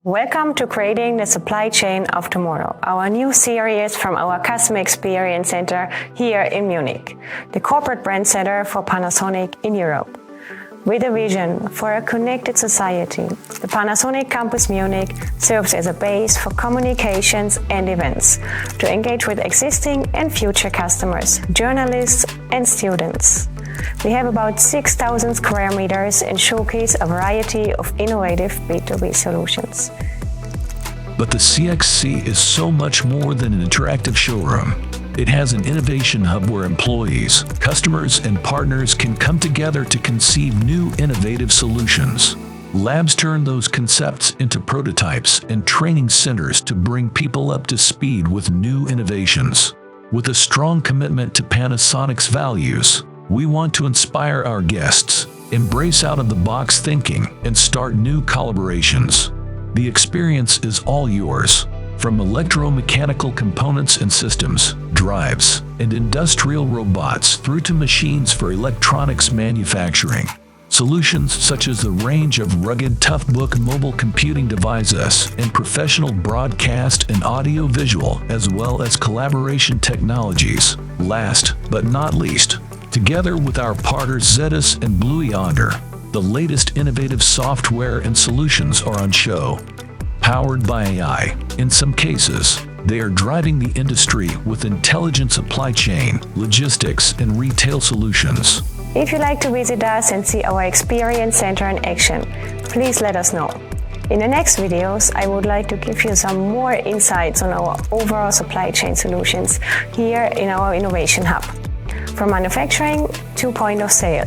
Welcome to Creating the Supply Chain of Tomorrow, our new series from our Customer Experience Center here in Munich, the corporate brand center for Panasonic in Europe. With a vision for a connected society, the Panasonic Campus Munich serves as a base for communications and events to engage with existing and future customers, journalists and students. We have about 6,000 square meters and showcase a variety of innovative B2B solutions. But the CXC is so much more than an interactive showroom. It has an innovation hub where employees, customers, and partners can come together to conceive new innovative solutions. Labs turn those concepts into prototypes and training centers to bring people up to speed with new innovations. With a strong commitment to Panasonic's values, we want to inspire our guests, embrace out-of-the-box thinking, and start new collaborations. The experience is all yours. From electromechanical components and systems, drives, and industrial robots through to machines for electronics manufacturing. Solutions such as the range of rugged Toughbook mobile computing devices and professional broadcast and audio-visual, as well as collaboration technologies. Last but not least, together with our partners Zetus and Blue Yonder, the latest innovative software and solutions are on show. Powered by AI, in some cases, they are driving the industry with intelligent supply chain, logistics, and retail solutions. If you'd like to visit us and see our Experience Center in action, please let us know. In the next videos, I would like to give you some more insights on our overall supply chain solutions here in our Innovation Hub, from manufacturing to point of sale.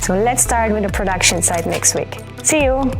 So let's start with the production side next week. See you!